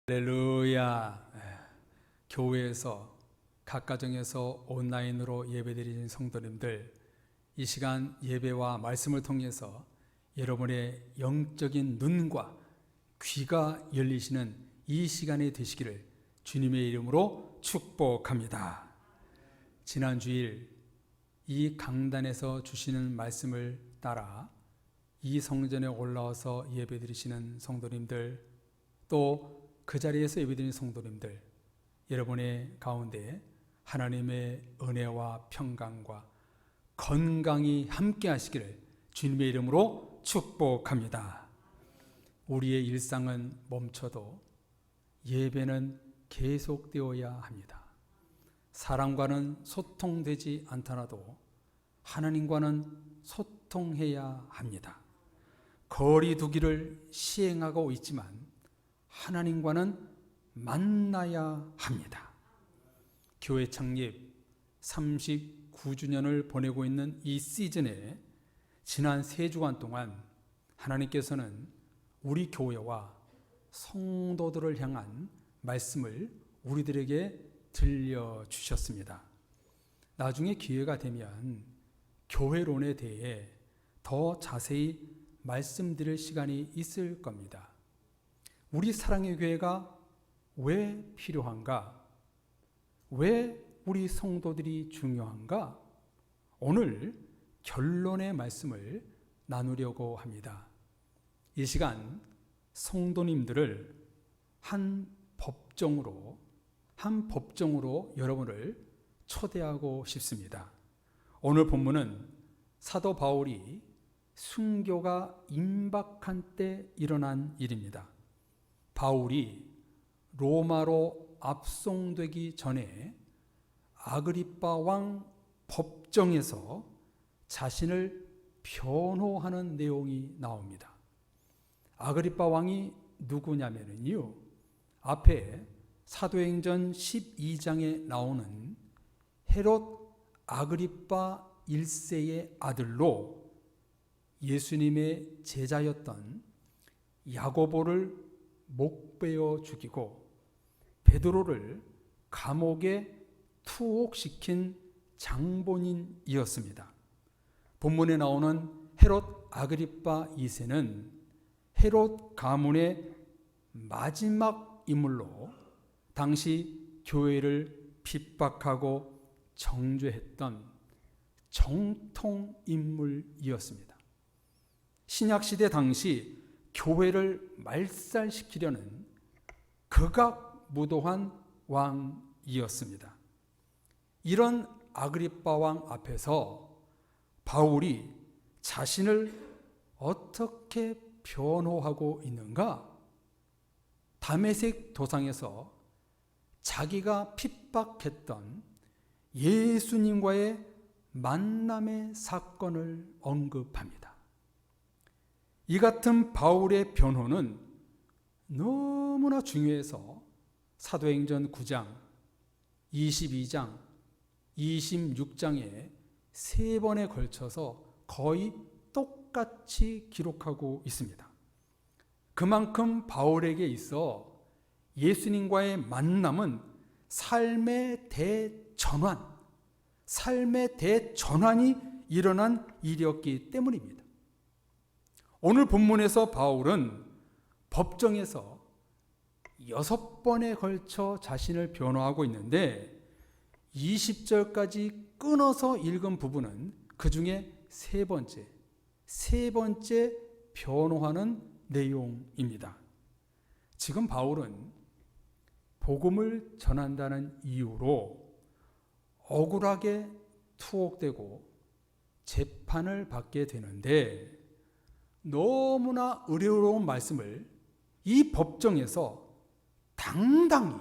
할렐루야. 교회에서 각 가정에서 온라인으로 예배드리는 성도님들, 이 시간 예배와 말씀을 통해서 여러분의 영적인 눈과 귀가 열리시는 이 시간이 되시기를 주님의 이름으로 축복합니다. 지난 주일 이 강단에서 주시는 말씀을 따라 이 성전에 올라와서 예배드리시는 성도님들, 또 그 자리에서 예배드리는 성도님들, 여러분의 가운데 하나님의 은혜와 평강과 건강이 함께 하시기를 주님의 이름으로 축복합니다. 우리의 일상은 멈춰도 예배는 계속되어야 합니다. 사람과는 소통되지 않더라도 하나님과는 소통해야 합니다. 거리 두기를 시행하고 있지만 하나님과는 만나야 합니다. 교회 창립 39주년을 보내고 있는 이 시즌에 지난 3주간 동안 하나님께서는 우리 교회와 성도들을 향한 말씀을 우리들에게 들려주셨습니다. 나중에 기회가 되면 교회론에 대해 더 자세히 말씀드릴 시간이 있을 겁니다. 우리 사랑의 교회가 왜 필요한가? 왜 우리 성도들이 중요한가? 오늘 결론의 말씀을 나누려고 합니다. 이 시간 성도님들을 한 법정으로 여러분을 초대하고 싶습니다. 오늘 본문은 사도 바울이 순교가 임박한 때 일어난 일입니다. 바울이 로마로 압송되기 전에 아그리빠 왕 법정에서 자신을 변호하는 내용이 나옵니다. 아그리빠 왕이 누구냐면요, 앞에 사도행전 12장에 나오는 헤롯 아그리빠 1세의 아들로 예수님의 제자였던 야고보를 목베어 죽이고 베드로를 감옥에 투옥시킨 장본인이었습니다. 본문에 나오는 헤롯 아그리빠 2세는 헤롯 가문의 마지막 인물로 당시 교회를 핍박하고 정죄했던 정통 인물이었습니다. 신약시대 당시 교회를 말살시키려는 극악무도한 왕이었습니다. 이런 아그리빠 왕 앞에서 바울이 자신을 어떻게 변호하고 있는가? 다메섹 도상에서 자기가 핍박했던 예수님과의 만남의 사건을 언급합니다. 이 같은 바울의 변호는 너무나 중요해서 사도행전 9장, 22장, 26장에 3번에 걸쳐서 거의 똑같이 기록하고 있습니다. 그만큼 바울에게 있어 예수님과의 만남은 삶의 대전환이 일어난 일이었기 때문입니다. 오늘 본문에서 바울은 법정에서 6번에 걸쳐 자신을 변호하고 있는데 20절까지 끊어서 읽은 부분은 그 중에 세 번째 변호하는 내용입니다. 지금 바울은 복음을 전한다는 이유로 억울하게 투옥되고 재판을 받게 되는데 너무나 의로운 말씀을 이 법정에서 당당히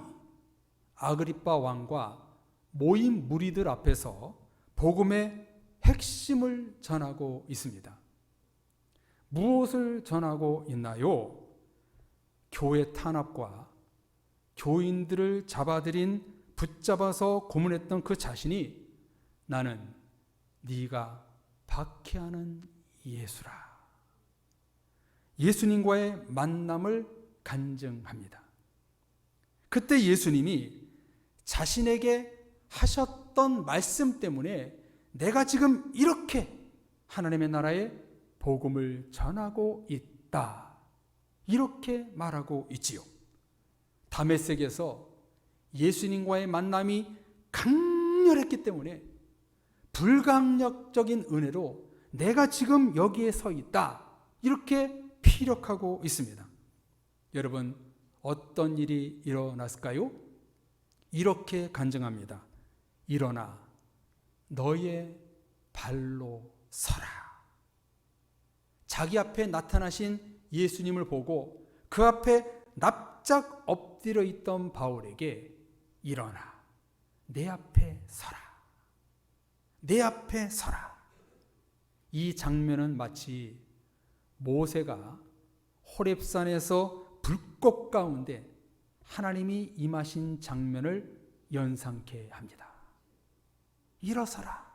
아그리빠 왕과 모인 무리들 앞에서 복음의 핵심을 전하고 있습니다. 무엇을 전하고 있나요? 교회 탄압과 교인들을 붙잡아서 고문했던 그 자신이 나는 네가 박해하는 예수라. 예수님과의 만남을 간증합니다. 그때 예수님이 자신에게 하셨던 말씀 때문에 내가 지금 이렇게 하나님의 나라의 복음을 전하고 있다, 이렇게 말하고 있지요. 다메섹에서 예수님과의 만남이 강렬했기 때문에 불강력적인 은혜로 내가 지금 여기에 서 있다, 이렇게 피력하고 있습니다. 여러분, 어떤 일이 일어났을까요? 이렇게 간증합니다. 일어나 너의 발로 서라. 자기 앞에 나타나신 예수님을 보고 그 앞에 납작 엎드려 있던 바울에게 일어나 내 앞에 서라, 내 앞에 서라. 이 장면은 마치 모세가 호렙산에서 불꽃 가운데 하나님이 임하신 장면을 연상케 합니다. 일어서라,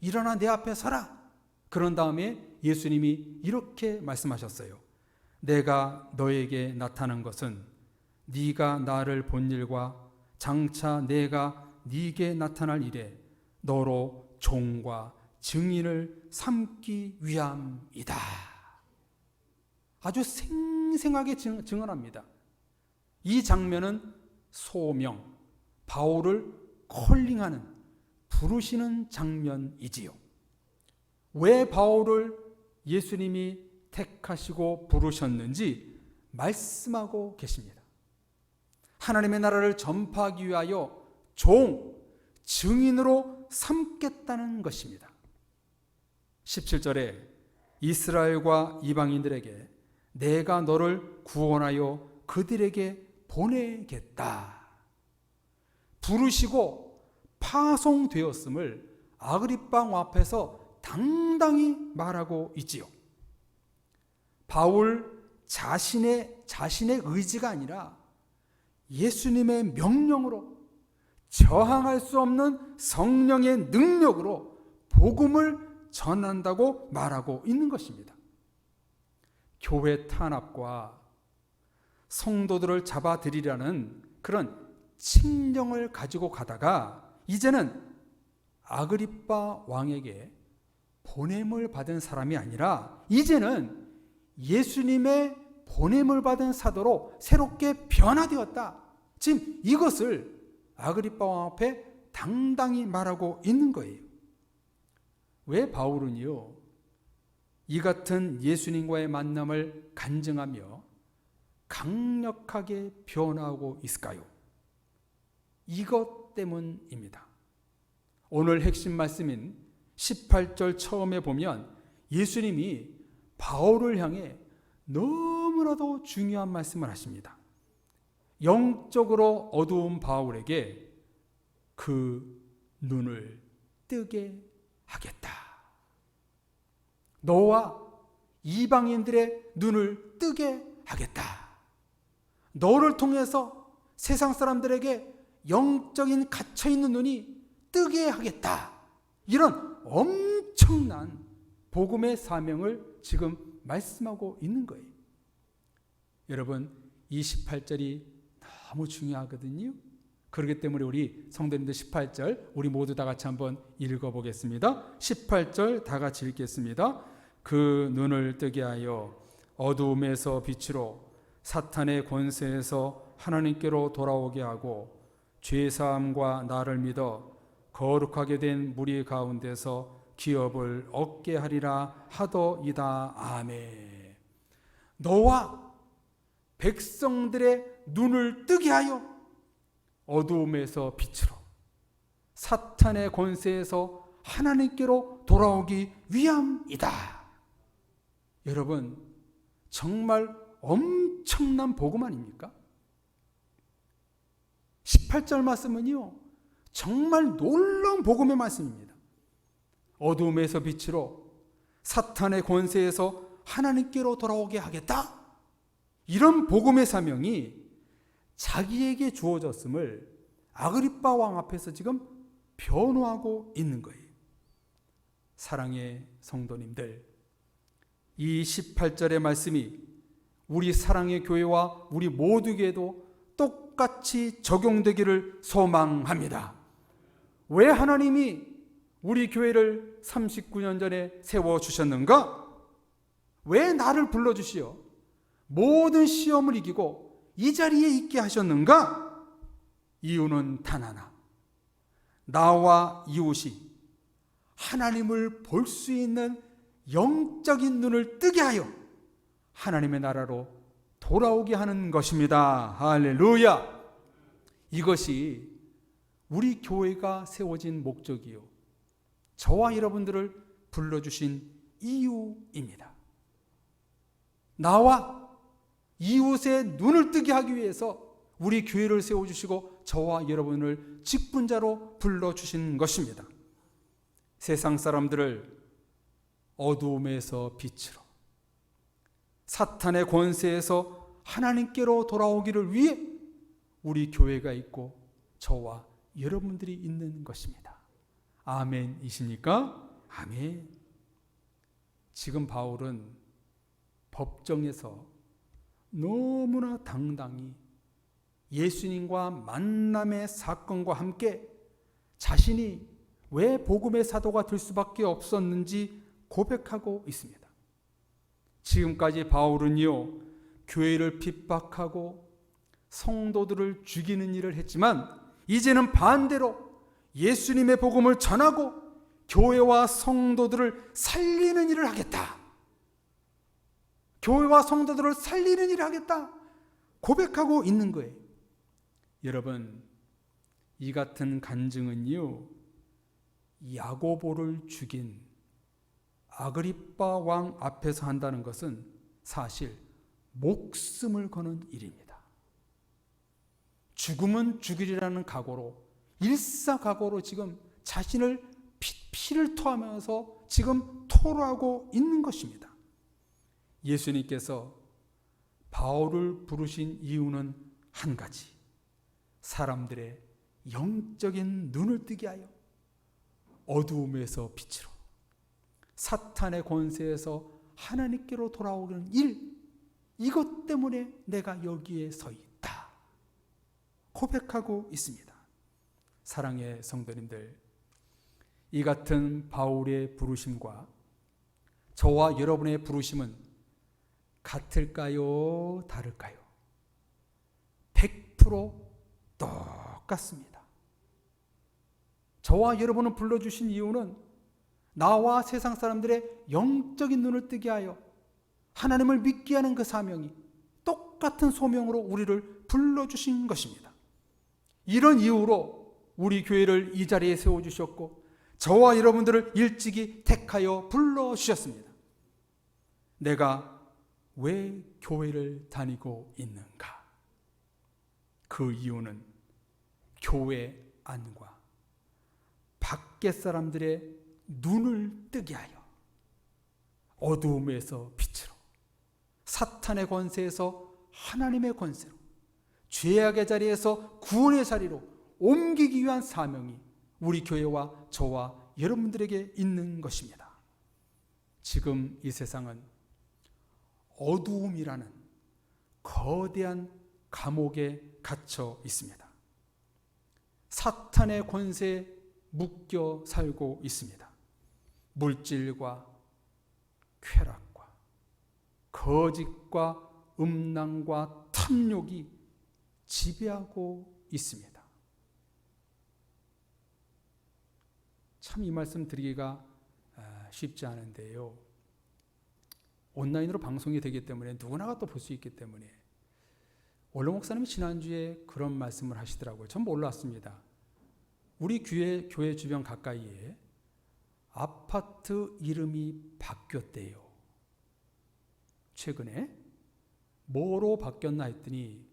일어나 내 앞에 서라. 그런 다음에 예수님이 이렇게 말씀하셨어요. 내가 너에게 나타난 것은 네가 나를 본 일과 장차 내가 네게 나타날 일에 너로 종과 증인을 삼기 위함이다. 아주 생생하게 증언합니다. 이 장면은 소명, 바울을 콜링하는, 부르시는 장면이지요. 왜 바울을 예수님이 택하시고 부르셨는지 말씀하고 계십니다. 하나님의 나라를 전파하기 위하여 종, 증인으로 삼겠다는 것입니다. 17절에 이스라엘과 이방인들에게 내가 너를 구원하여 그들에게 보내겠다. 부르시고 파송되었음을 아그리빠 왕 앞에서 당당히 말하고 있지요. 바울 자신의 의지가 아니라 예수님의 명령으로, 저항할 수 없는 성령의 능력으로 복음을 전한다고 말하고 있는 것입니다. 교회 탄압과 성도들을 잡아들이려는 그런 칙령을 가지고 가다가 이제는 아그리빠 왕에게 보냄을 받은 사람이 아니라 이제는 예수님의 보냄을 받은 사도로 새롭게 변화되었다. 지금 이것을 아그리빠 왕 앞에 당당히 말하고 있는 거예요. 왜 바울은요, 이 같은 예수님과의 만남을 간증하며 강력하게 변화하고 있을까요? 이것 때문입니다. 오늘 핵심 말씀인 18절 처음에 보면 예수님이 바울을 향해 너무나도 중요한 말씀을 하십니다. 영적으로 어두운 바울에게 그 눈을 뜨게 하겠다. 너와 이방인들의 눈을 뜨게 하겠다. 너를 통해서 세상 사람들에게 영적인 갇혀있는 눈이 뜨게 하겠다. 이런 엄청난 복음의 사명을 지금 말씀하고 있는 거예요. 여러분, 28절이 너무 중요하거든요. 그렇기 때문에 우리 성도님들 18절 우리 모두 다 같이 한번 읽어보겠습니다. 18절 다 같이 읽겠습니다. 그 눈을 뜨게 하여 어두움에서 빛으로 사탄의 권세에서 하나님께로 돌아오게 하고 죄사함과 나를 믿어 거룩하게 된 무리 가운데서 기업을 얻게 하리라 하더이다. 아멘. 너와 백성들의 눈을 뜨게 하여 어두움에서 빛으로 사탄의 권세에서 하나님께로 돌아오기 위함이다. 여러분, 정말 엄청난 복음 아닙니까? 18절 말씀은요, 정말 놀라운 복음의 말씀입니다. 어두움에서 빛으로 사탄의 권세에서 하나님께로 돌아오게 하겠다. 이런 복음의 사명이 자기에게 주어졌음을 아그리빠 왕 앞에서 지금 변호하고 있는 거예요. 사랑의 성도님들, 이 18절의 말씀이 우리 사랑의 교회와 우리 모두에게도 똑같이 적용되기를 소망합니다. 왜 하나님이 우리 교회를 39년 전에 세워주셨는가? 왜 나를 불러주시어 모든 시험을 이기고 이 자리에 있게 하셨는가? 이유는 단 하나. 나와 이웃이 하나님을 볼 수 있는 영적인 눈을 뜨게 하여 하나님의 나라로 돌아오게 하는 것입니다. 할렐루야! 이것이 우리 교회가 세워진 목적이요, 저와 여러분들을 불러주신 이유입니다. 나와 이웃의 눈을 뜨게 하기 위해서 우리 교회를 세워주시고 저와 여러분을 직분자로 불러주신 것입니다. 세상 사람들을 어두움에서 빛으로, 사탄의 권세에서 하나님께로 돌아오기를 위해 우리 교회가 있고 저와 여러분들이 있는 것입니다. 아멘이십니까? 아멘. 지금 바울은 법정에서 너무나 당당히 예수님과 만남의 사건과 함께 자신이 왜 복음의 사도가 될 수밖에 없었는지 고백하고 있습니다. 지금까지 바울은요, 교회를 핍박하고 성도들을 죽이는 일을 했지만 이제는 반대로 예수님의 복음을 전하고 교회와 성도들을 살리는 일을 하겠다. 교회와 성도들을 살리는 일을 하겠다 고백하고 있는 거예요. 여러분, 이 같은 간증은요, 야고보를 죽인 아그리빠 왕 앞에서 한다는 것은 사실 목숨을 거는 일입니다. 죽음은 죽이리라는 각오로, 일사각오로 지금 자신을 피를 토하면서 지금 토로하고 있는 것입니다. 예수님께서 바울을 부르신 이유는 한 가지, 사람들의 영적인 눈을 뜨게 하여 어두움에서 빛으로, 사탄의 권세에서 하나님께로 돌아오는 일, 이것 때문에 내가 여기에 서 있다 고백하고 있습니다. 사랑의 성도님들, 이 같은 바울의 부르심과 저와 여러분의 부르심은 같을까요? 다를까요? 100% 똑같습니다. 저와 여러분을 불러주신 이유는 나와 세상 사람들의 영적인 눈을 뜨게 하여 하나님을 믿게 하는 그 사명이 똑같은 소명으로 우리를 불러주신 것입니다. 이런 이유로 우리 교회를 이 자리에 세워주셨고 저와 여러분들을 일찍이 택하여 불러주셨습니다. 내가 왜 교회를 다니고 있는가? 그 이유는 교회 안과 밖의 사람들의 눈을 뜨게 하여 어두움에서 빛으로, 사탄의 권세에서 하나님의 권세로, 죄악의 자리에서 구원의 자리로 옮기기 위한 사명이 우리 교회와 저와 여러분들에게 있는 것입니다. 지금 이 세상은 어두움이라는 거대한 감옥에 갇혀 있습니다. 사탄의 권세에 묶여 살고 있습니다. 물질과 쾌락과 거짓과 음란과 탐욕이 지배하고 있습니다. 참 이 말씀 드리기가 쉽지 않은데요. 온라인으로 방송이 되기 때문에 누구나가 또 볼 수 있기 때문에 원로 목사님이 지난주에 그런 말씀을 하시더라고요. 전 몰랐습니다. 우리 교회 주변 가까이에 아파트 이름이 바뀌었대요. 최근에 뭐로 바뀌었나 했더니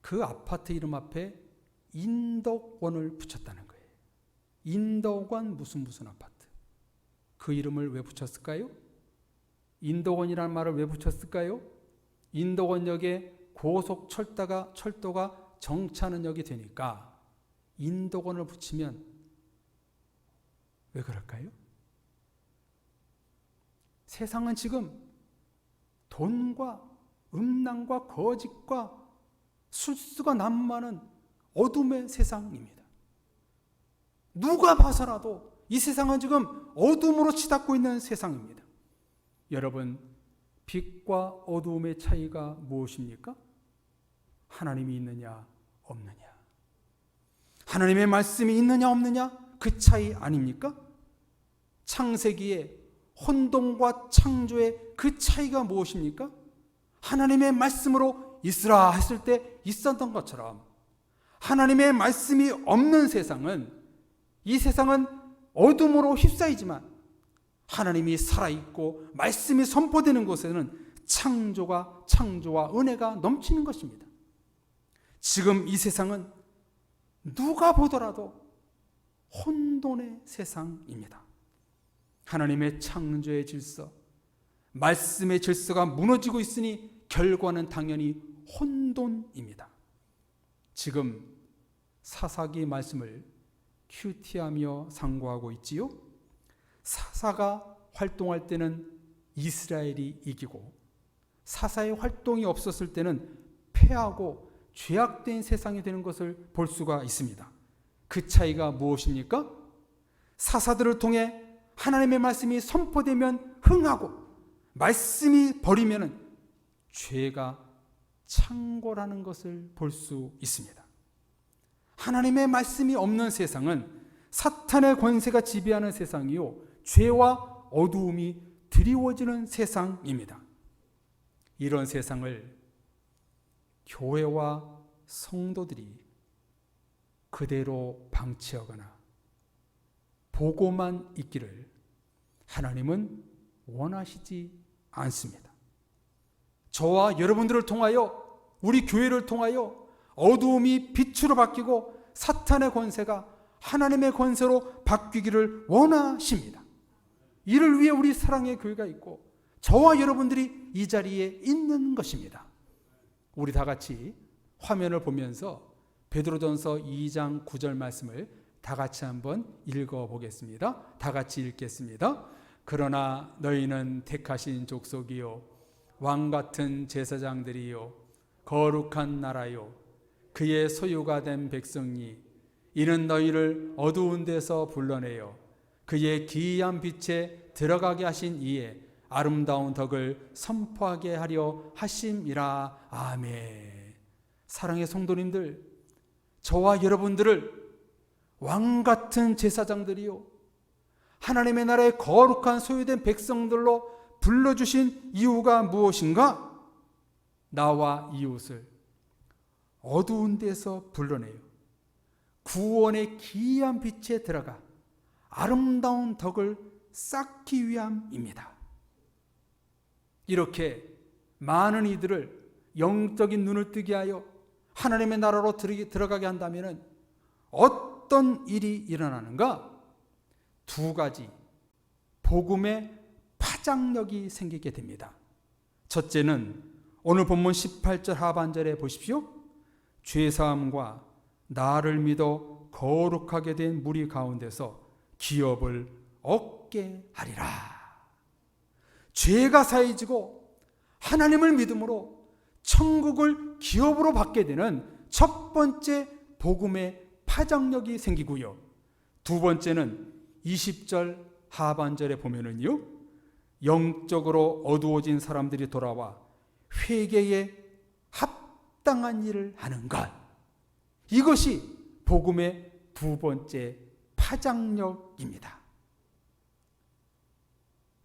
그 아파트 이름 앞에 인덕원을 붙였다는 거예요. 인덕원 무슨 아파트. 그 이름을 왜 붙였을까요? 인덕원이라는 말을 왜 붙였을까요? 인덕원역에 고속철도가 정차하는 역이 되니까 인덕원을 붙이면 왜 그럴까요? 세상은 지금 돈과 음란과 거짓과 술수가 난무하는 어둠의 세상입니다. 누가 봐서라도 이 세상은 지금 어둠으로 치닫고 있는 세상입니다. 여러분, 빛과 어두움의 차이가 무엇입니까? 하나님이 있느냐 없느냐, 하나님의 말씀이 있느냐 없느냐, 그 차이 아닙니까? 창세기의 혼돈과 창조의 그 차이가 무엇입니까? 하나님의 말씀으로 있으라 했을 때 있었던 것처럼 하나님의 말씀이 없는 세상은, 이 세상은 어둠으로 휩싸이지만 하나님이 살아있고 말씀이 선포되는 곳에는 창조와 은혜가 넘치는 것입니다. 지금 이 세상은 누가 보더라도 혼돈의 세상입니다. 하나님의 창조의 질서, 말씀의 질서가 무너지고 있으니 결과는 당연히 혼돈입니다. 지금 사사기 말씀을 큐티하며 상고하고 있지요. 사사가 활동할 때는 이스라엘이 이기고, 사사의 활동이 없었을 때는 패하고 죄악된 세상이 되는 것을 볼 수가 있습니다. 그 차이가 무엇입니까? 사사들을 통해 하나님의 말씀이 선포되면 흥하고, 말씀이 버리면 죄가 창궐하는 것을 볼 수 있습니다. 하나님의 말씀이 없는 세상은 사탄의 권세가 지배하는 세상이요, 죄와 어두움이 드리워지는 세상입니다. 이런 세상을 교회와 성도들이 그대로 방치하거나 보고만 있기를 하나님은 원하시지 않습니다. 저와 여러분들을 통하여, 우리 교회를 통하여 어두움이 빛으로 바뀌고 사탄의 권세가 하나님의 권세로 바뀌기를 원하십니다. 이를 위해 우리 사랑의 교회가 있고 저와 여러분들이 이 자리에 있는 것입니다. 우리 다 같이 화면을 보면서 베드로전서 2장 9절 말씀을 다 같이 한번 읽어보겠습니다. 다 같이 읽겠습니다. 그러나 너희는 택하신 족속이요, 왕같은 제사장들이요, 거룩한 나라요, 그의 소유가 된 백성이, 이는 너희를 어두운 데서 불러내어 그의 기이한 빛에 들어가게 하신 이에 아름다운 덕을 선포하게 하려 하심이라. 아멘. 사랑의 성도님들, 저와 여러분들을 왕같은 제사장들이요, 하나님의 나라의 거룩한 소유된 백성들로 불러주신 이유가 무엇인가? 나와 이웃을 어두운 데서 불러내요 구원의 기이한 빛에 들어가 아름다운 덕을 쌓기 위함입니다. 이렇게 많은 이들을 영적인 눈을 뜨게 하여 하나님의 나라로 들어가게 한다면 어떤 일이 일어나는가? 두 가지 복음의 파장력이 생기게 됩니다. 첫째는 오늘 본문 18절 하반절에 보십시오. 죄사함과 나를 믿어 거룩하게 된 무리 가운데서 기업을 얻게 하리라. 죄가 사해지고 하나님을 믿음으로 천국을 기업으로 받게 되는 첫 번째 복음의 파장력이 생기고요. 두 번째는 20절 하반절에 보면은요, 영적으로 어두워진 사람들이 돌아와 회개에 합당한 일을 하는 것. 이것이 복음의 두 번째 파장력입니다.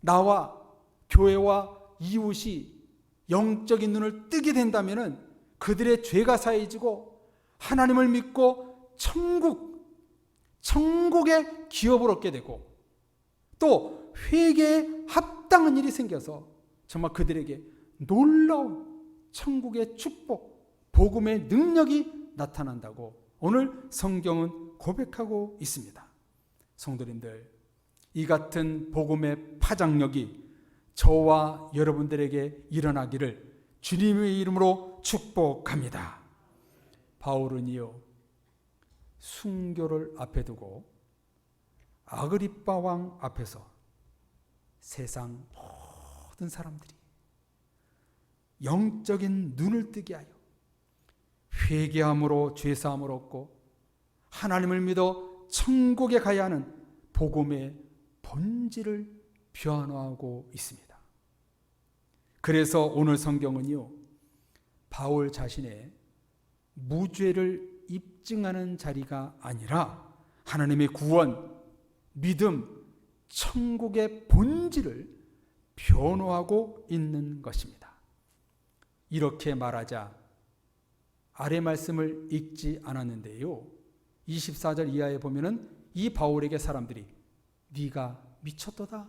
나와 교회와 이웃이 영적인 눈을 뜨게 된다면 그들의 죄가 사해지고 하나님을 믿고 천국의 기업을 얻게 되고 또 회개에 합당한 일이 생겨서 정말 그들에게 놀라운 천국의 축복, 복음의 능력이 나타난다고 오늘 성경은 고백하고 있습니다. 성도님들, 이 같은 복음의 파장력이 저와 여러분들에게 일어나기를 주님의 이름으로 축복합니다. 바울은요, 순교를 앞에 두고 아그리빠 왕 앞에서 세상 모든 사람들이 영적인 눈을 뜨게 하여 회개함으로 죄사함을 얻고 하나님을 믿어 천국에 가야 하는 복음의 본질을 변화하고 있습니다. 그래서 오늘 성경은요, 바울 자신의 무죄를 입증하는 자리가 아니라 하나님의 구원, 믿음, 천국의 본질을 변호하고 있는 것입니다. 이렇게 말하자 아래 말씀을 읽지 않았는데요, 24절 이하에 보면은 이 바울에게 사람들이 네가 미쳤도다,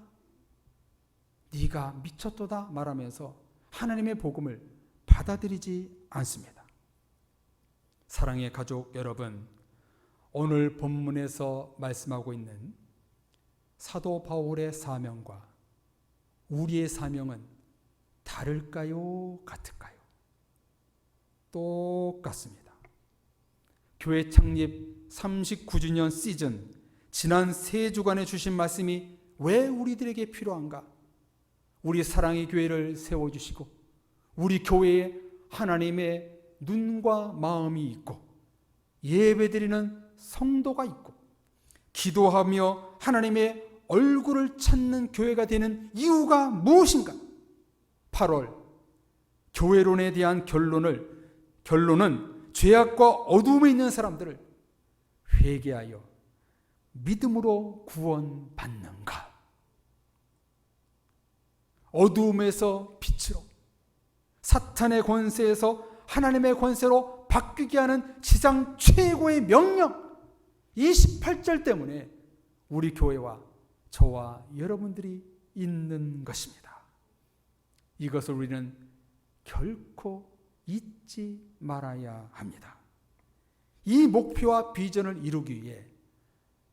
네가 미쳤도다 말하면서 하나님의 복음을 받아들이지 않습니다. 사랑의 가족 여러분, 오늘 본문에서 말씀하고 있는 사도 바울의 사명과 우리의 사명은 다를까요? 같을까요? 똑같습니다. 교회 창립 39주년 시즌, 지난 3주간에 주신 말씀이 왜 우리들에게 필요한가? 우리 사랑의 교회를 세워주시고 우리 교회에 하나님의 눈과 마음이 있고 예배드리는 성도가 있고 기도하며 하나님의 얼굴을 찾는 교회가 되는 이유가 무엇인가? 8월 교회론에 대한 결론은 죄악과 어둠에 있는 사람들을 회개하여 믿음으로 구원받는가? 어둠에서 빛으로, 사탄의 권세에서 하나님의 권세로 바뀌게 하는 지상 최고의 명령, 28절 때문에 우리 교회와 저와 여러분들이 있는 것입니다. 이것을 우리는 결코 잊지 말아야 합니다. 이 목표와 비전을 이루기 위해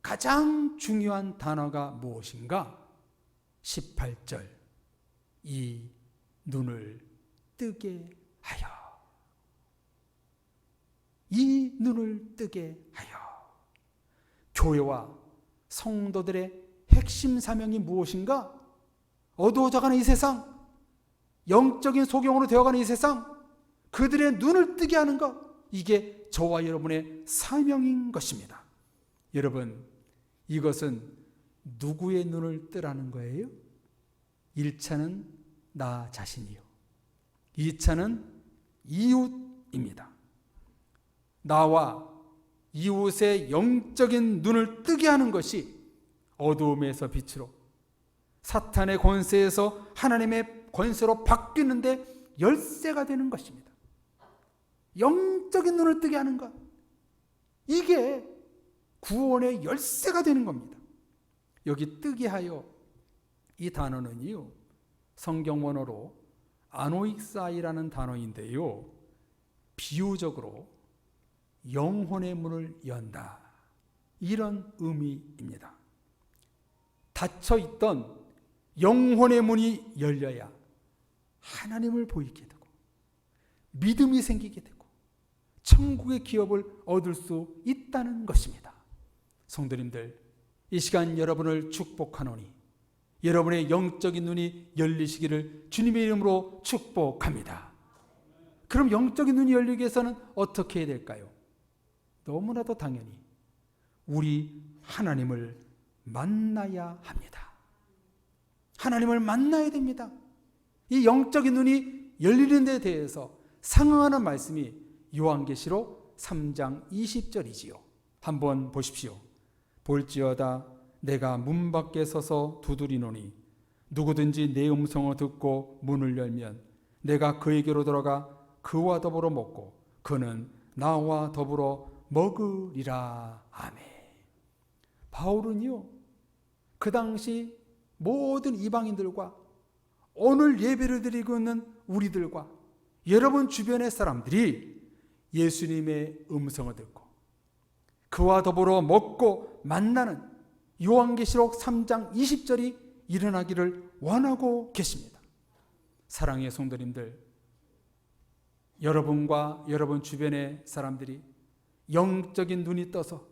가장 중요한 단어가 무엇인가? 18절, 이 눈을 뜨게 하여. 이 눈을 뜨게 하여. 교회와 성도들의 핵심 사명이 무엇인가? 어두워져가는 이 세상, 영적인 소경으로 되어가는 이 세상, 그들의 눈을 뜨게 하는 것, 이게 저와 여러분의 사명인 것입니다. 여러분, 이것은 누구의 눈을 뜨라는 거예요? 1차는 나 자신이요, 2차는 이웃입니다. 나와 이웃의 영적인 눈을 뜨게 하는 것이 어두움에서 빛으로, 사탄의 권세에서 하나님의 권세로 바뀌는데 열쇠가 되는 것입니다. 영적인 눈을 뜨게 하는 것, 이게 구원의 열쇠가 되는 겁니다. 여기 뜨게 하여, 이 단어는요, 성경 원어로 아노익사이라는 단어인데요, 비유적으로 영혼의 문을 연다, 이런 의미입니다. 닫혀있던 영혼의 문이 열려야 하나님을 보이게 되고 믿음이 생기게 되고 천국의 기업을 얻을 수 있다는 것입니다. 성도님들, 이 시간 여러분을 축복하노니 여러분의 영적인 눈이 열리시기를 주님의 이름으로 축복합니다. 그럼 영적인 눈이 열리기 위해서는 어떻게 해야 될까요? 너무나도 당연히 우리 하나님을 만나야 합니다. 하나님을 만나야 됩니다. 이 영적인 눈이 열리는 데 대해서 상응하는 말씀이 요한계시록 3장 20절이지요. 한번 보십시오. 볼지어다 내가 문 밖에 서서 두드리노니 누구든지 내 음성을 듣고 문을 열면 내가 그에게로 들어가 그와 더불어 먹고 그는 나와 더불어 먹으리라. 아멘. 바울은요, 그 당시 모든 이방인들과 오늘 예배를 드리고 있는 우리들과 여러분 주변의 사람들이 예수님의 음성을 듣고 그와 더불어 먹고 만나는 요한계시록 3장 20절이 일어나기를 원하고 계십니다. 사랑의 성도님들, 여러분과 여러분 주변의 사람들이 영적인 눈이 떠서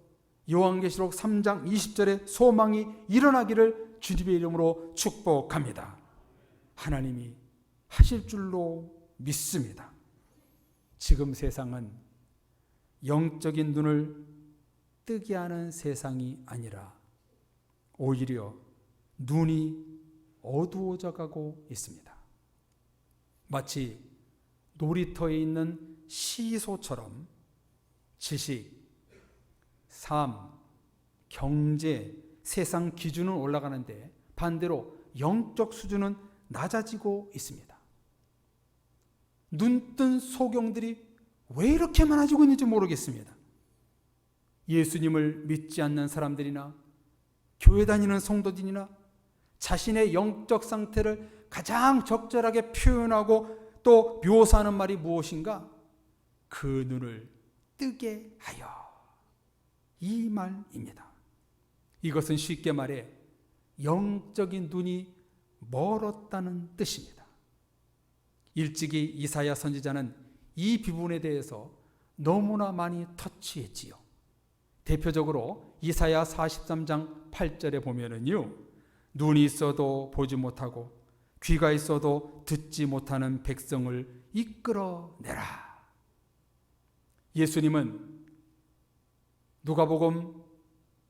요한계시록 3장 20절의 소망이 일어나기를 주님의 이름으로 축복합니다. 하나님이 하실 줄로 믿습니다. 지금 세상은 영적인 눈을 뜨게 하는 세상이 아니라 오히려 눈이 어두워져 가고 있습니다. 마치 놀이터에 있는 시소처럼 지식, 삶, 경제, 세상 기준은 올라가는데 반대로 영적 수준은 낮아지고 있습니다. 눈뜬 소경들이 왜 이렇게 많아지고 있는지 모르겠습니다. 예수님을 믿지 않는 사람들이나 교회 다니는 성도들이나 자신의 영적 상태를 가장 적절하게 표현하고 또 묘사하는 말이 무엇인가? 그 눈을 뜨게 하여. 이 말입니다. 이것은 쉽게 말해 영적인 눈이 멀었다는 뜻입니다. 일찍이 이사야 선지자는 이 부분에 대해서 너무나 많이 터치했지요. 대표적으로 이사야 43장 8절에 보면은요, 눈이 있어도 보지 못하고 귀가 있어도 듣지 못하는 백성을 이끌어내라. 예수님은 누가복음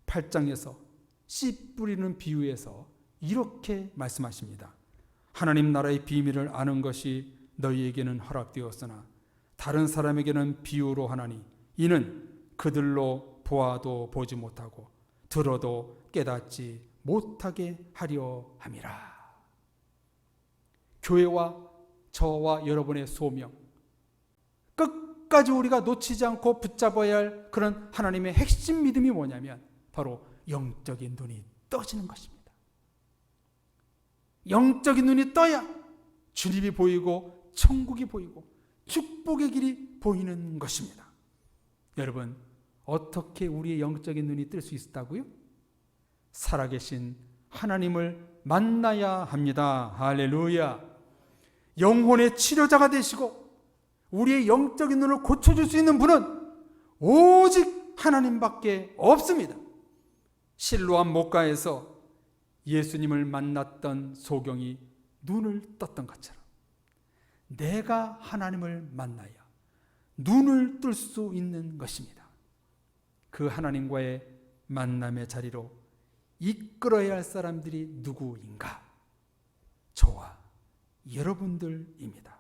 8장에서 씨 뿌리는 비유에서 이렇게 말씀하십니다. 하나님 나라의 비밀을 아는 것이 너희에게는 허락되었으나 다른 사람에게는 비유로 하나니 이는 그들로 보아도 보지 못하고 들어도 깨닫지 못하게 하려 함이라. 교회와 저와 여러분의 소명, 끝까지 우리가 놓치지 않고 붙잡아야 할 그런 하나님의 핵심 믿음이 뭐냐면 바로 영적인 눈이 떠지는 것입니다. 영적인 눈이 떠야 주님이 보이고 천국이 보이고 축복의 길이 보이는 것입니다. 여러분, 어떻게 우리의 영적인 눈이 뜰 수 있다고요? 살아계신 하나님을 만나야 합니다. 할렐루야. 영혼의 치료자가 되시고 우리의 영적인 눈을 고쳐줄 수 있는 분은 오직 하나님밖에 없습니다. 실로암 목가에서 예수님을 만났던 소경이 눈을 떴던 것처럼 내가 하나님을 만나야 눈을 뜰 수 있는 것입니다. 그 하나님과의 만남의 자리로 이끌어야 할 사람들이 누구인가? 저와 여러분들입니다.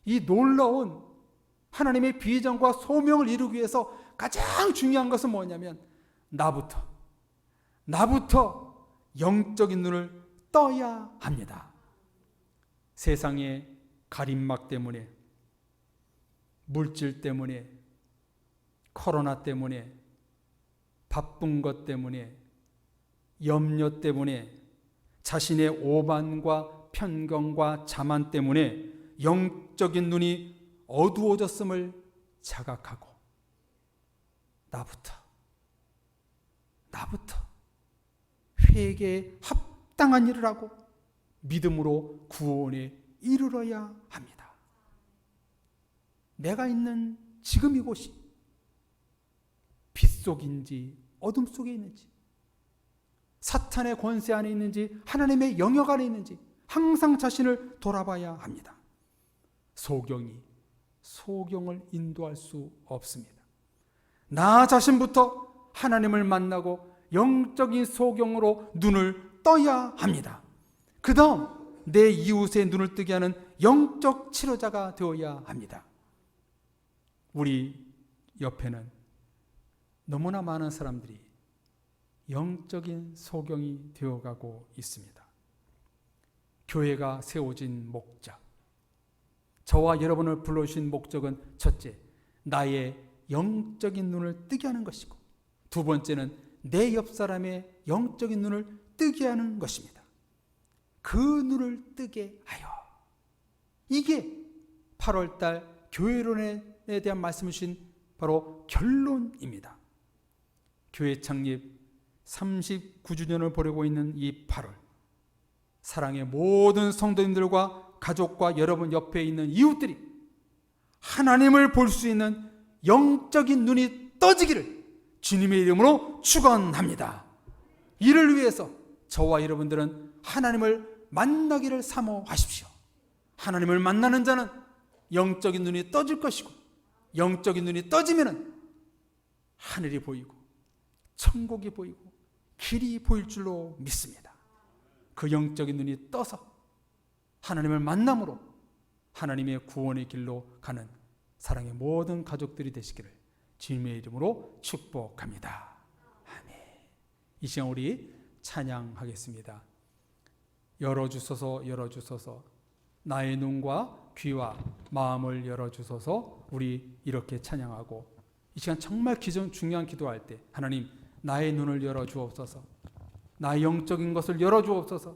이 놀라운 하나님의 비전과 소명을 이루기 위해서 가장 중요한 것은 뭐냐면 나부터 영적인 눈을 떠야 합니다. 세상의 가림막 때문에, 물질 때문에, 코로나 때문에, 바쁜 것 때문에, 염려 때문에, 자신의 오만과 편견과 자만 때문에 영적인 눈이 어두워졌음을 자각하고 나부터 회개에 합당한 일을 하고 믿음으로 구원에 이르러야 합니다. 내가 있는 지금 이곳이 빛 속인지 어둠 속에 있는지, 사탄의 권세 안에 있는지 하나님의 영역 안에 있는지 항상 자신을 돌아봐야 합니다. 소경을 인도할 수 없습니다. 나 자신부터 하나님을 만나고 영적인 소경으로 눈을 떠야 합니다. 그 다음 내 이웃의 눈을 뜨게 하는 영적 치료자가 되어야 합니다. 우리 옆에는 너무나 많은 사람들이 영적인 소경이 되어가고 있습니다. 교회가 세워진 목적, 저와 여러분을 불러주신 목적은 첫째, 나의 영적인 눈을 뜨게 하는 것이고 두 번째는 내 옆 사람의 영적인 눈을 뜨게 하는 것입니다. 그 눈을 뜨게 하여. 이게 8월달 교회론에 대한 말씀을 주신 바로 결론입니다. 교회 창립 39주년을 보내고 있는 이 8월, 사랑의 모든 성도님들과 가족과 여러분 옆에 있는 이웃들이 하나님을 볼 수 있는 영적인 눈이 떠지기를 주님의 이름으로 축원합니다. 이를 위해서 저와 여러분들은 하나님을 만나기를 사모하십시오. 하나님을 만나는 자는 영적인 눈이 떠질 것이고 영적인 눈이 떠지면은 하늘이 보이고 천국이 보이고 길이 보일 줄로 믿습니다. 그 영적인 눈이 떠서 하나님을 만남으로 하나님의 구원의 길로 가는 사랑의 모든 가족들이 되시기를 주님의 이름으로 축복합니다. 아멘. 이 시간 우리 찬양하겠습니다. 열어주소서, 열어주소서. 나의 눈과 귀와 마음을 열어주소서. 우리 이렇게 찬양하고 이 시간 정말 중요한 기도할 때 하나님 나의 눈을 열어주옵소서. 나의 영적인 것을 열어주옵소서.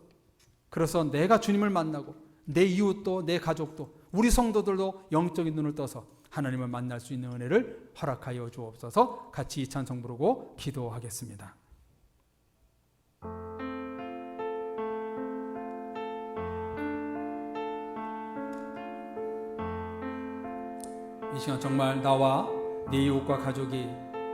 그래서 내가 주님을 만나고 내 이웃도 내 가족도 우리 성도들도 영적인 눈을 떠서 하나님을 만날 수 있는 은혜를 허락하여 주옵소서. 같이 이 찬송 부르고 기도하겠습니다. 이 시간 정말 나와 내 이웃과 가족이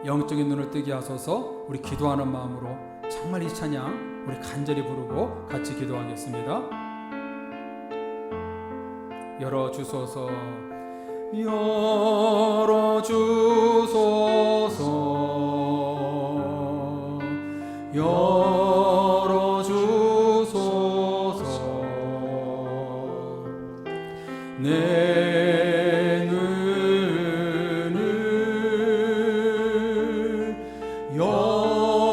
영적인 눈을 뜨게 하소서. 우리 기도하는 마음으로 정말 이 찬양 우리 간절히 부르고 같이 기도하겠습니다. 열어주소서, 열어주소서, 열어주소서. 내 눈을 열어주소서,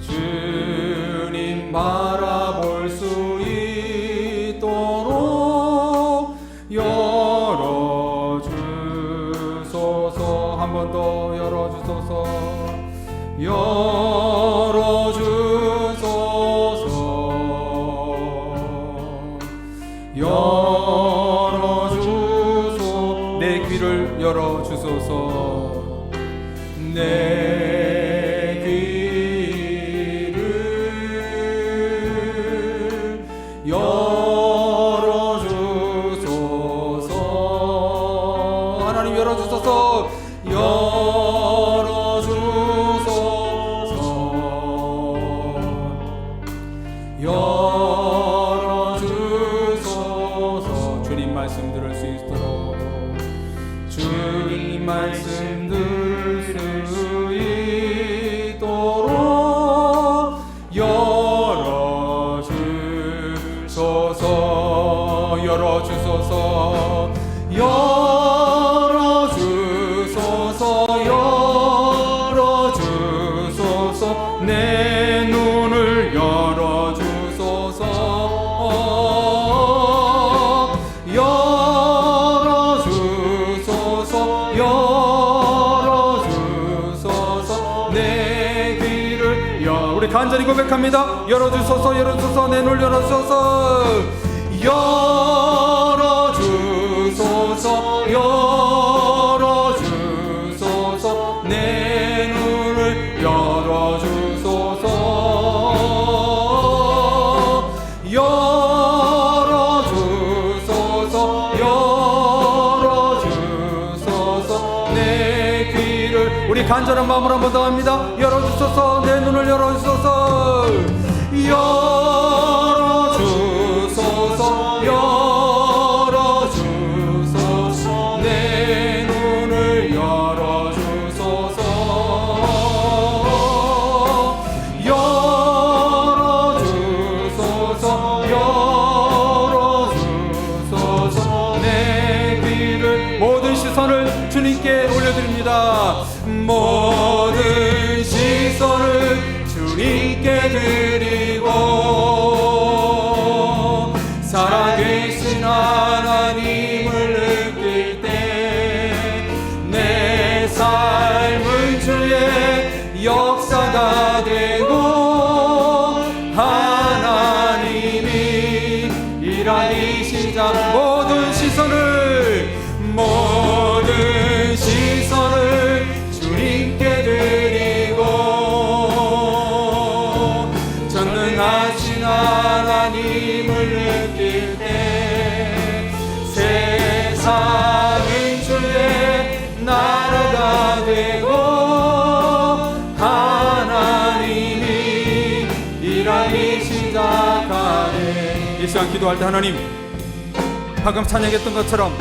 주님 바라볼 수 있도록 열어주소서. 한 번 더 열어주소서, 열어주소서. 내 귀를 열어주소서. 내 귀를 열어주소서. 하나님 열어주소서, 열어주소서. 주님 말씀 들을 수 있도록, 주님 말씀 들을 수 있도록 열어주소서, 열어주소서, 열어주소서. 내 눈을 열어주소서, 열어주소서. 내 귀를 우리 간절히 고백합니다. 열어주소서, 열어주소서. 내 눈을 열어주소서, 열어주소서, 열어주소서. 내 눈을 열어주소서, 열어주소서, 열어주소서. 내 귀를 우리 간절한 마음으로 한번 더 합니다. 열어주소서, 내 눈을 열어주소서, 열어주소서, 열어주소서. 내 눈을 열어주소서, 열어주소서, 열어주소서. 내 귀를 모든 시선을 주님께 올려드립니다. 모든 시선을 주님께 드리고 살아계신 하나님을 느낄 때 내 삶은 주의 역사가 되고 하나님이 일하시자 모든 시선을 주님께 드리고 기도할 때 하나님, 방금 찬양했던 것처럼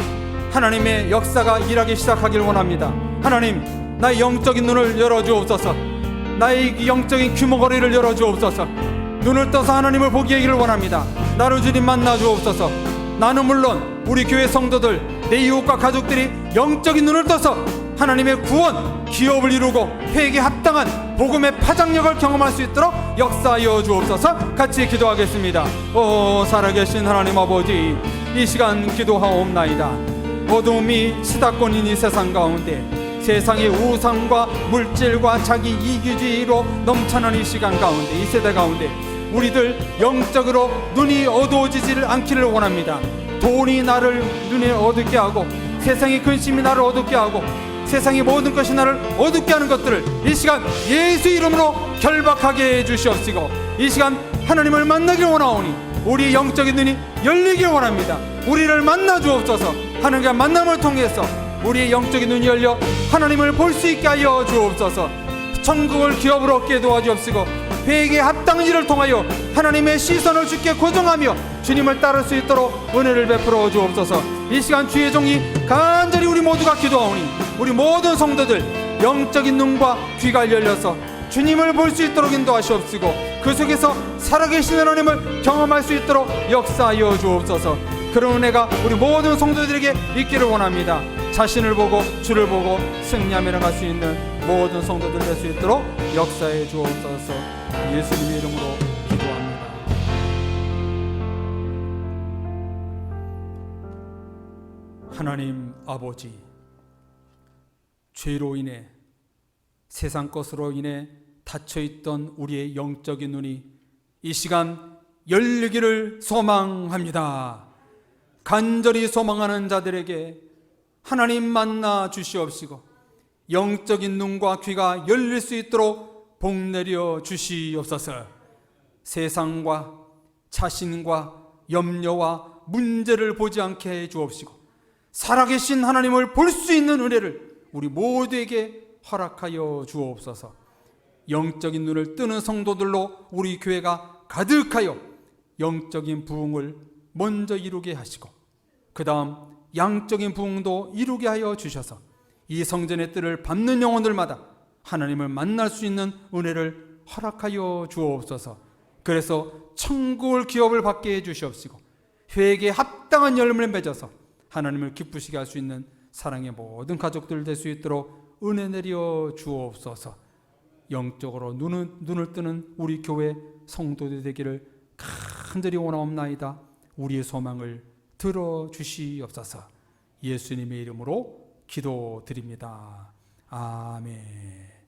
하나님의 역사가 일하기 시작하길 원합니다. 하나님, 나의 영적인 눈을 열어주옵소서. 나의 영적인 귀머거리를 열어주옵소서. 눈을 떠서 하나님을 보게 하기를 원합니다. 나를 주님 만나 주옵소서. 나는 물론 우리 교회 성도들, 내 이웃과 가족들이 영적인 눈을 떠서 하나님의 구원, 기업을 이루고 회개에 합당한 복음의 파장력을 경험할 수 있도록 역사하여 주옵소서. 같이 기도하겠습니다. 오 살아계신 하나님 아버지, 이 시간 기도하옵나이다. 어둠이 치닫권인 이 세상 가운데, 세상의 우상과 물질과 자기 이기주의로 넘쳐나는 이 시간 가운데, 이 세대 가운데 우리들 영적으로 눈이 어두워지지를 않기를 원합니다. 돈이 나를 눈에 어둡게 하고, 세상의 근심이 나를 어둡게 하고, 세상의 모든 것이 나를 어둡게 하는 것들을 이 시간 예수 이름으로 결박하게 해주시옵시고, 이 시간 하나님을 만나길 원하오니 우리의 영적인 눈이 열리길 원합니다. 우리를 만나 주옵소서. 하나님과 만남을 통해서 우리의 영적인 눈이 열려 하나님을 볼 수 있게 하여 주옵소서. 천국을 기업으로 얻게 도와주옵시고, 회개에 합당한 일을 통하여 하나님의 시선을 주께 고정하며 주님을 따를 수 있도록 은혜를 베풀어 주옵소서. 이 시간 주의 종이 간절히 우리 모두가 기도하오니 우리 모든 성도들 영적인 눈과 귀가 열려서 주님을 볼 수 있도록 인도하시옵시고, 그 속에서 살아계신 하나님을 경험할 수 있도록 역사하여 주옵소서. 그런 은혜가 우리 모든 성도들에게 있기를 원합니다. 자신을 보고 주를 보고 승리하며 나갈 수 있는 모든 성도들 될 수 있도록 역사해 주옵소서. 예수님의 이름으로 기도합니다. 하나님 아버지, 죄로 인해, 세상 것으로 인해 닫혀있던 우리의 영적인 눈이 이 시간 열리기를 소망합니다. 간절히 소망하는 자들에게 하나님 만나 주시옵시고, 영적인 눈과 귀가 열릴 수 있도록 복 내려 주시옵소서. 세상과 자신과 염려와 문제를 보지 않게 해 주옵시고, 살아계신 하나님을 볼 수 있는 은혜를 우리 모두에게 허락하여 주옵소서. 영적인 눈을 뜨는 성도들로 우리 교회가 가득하여 영적인 부흥을 먼저 이루게 하시고, 그 다음 양적인 부흥도 이루게 하여 주셔서 이 성전의 뜰을 밟는 영혼들마다 하나님을 만날 수 있는 은혜를 허락하여 주옵소서. 그래서 천국을 기업을 받게 해 주시옵시고, 회개에 합당한 열매를 맺어서 하나님을 기쁘시게 할 수 있는 사랑의 모든 가족들 될 수 있도록 은혜 내려 주옵소서. 영적으로 눈을 뜨는 우리 교회 성도들 되기를 간절히 원하옵나이다. 우리의 소망을 들어주시옵소서. 예수님의 이름으로 기도드립니다. 아멘.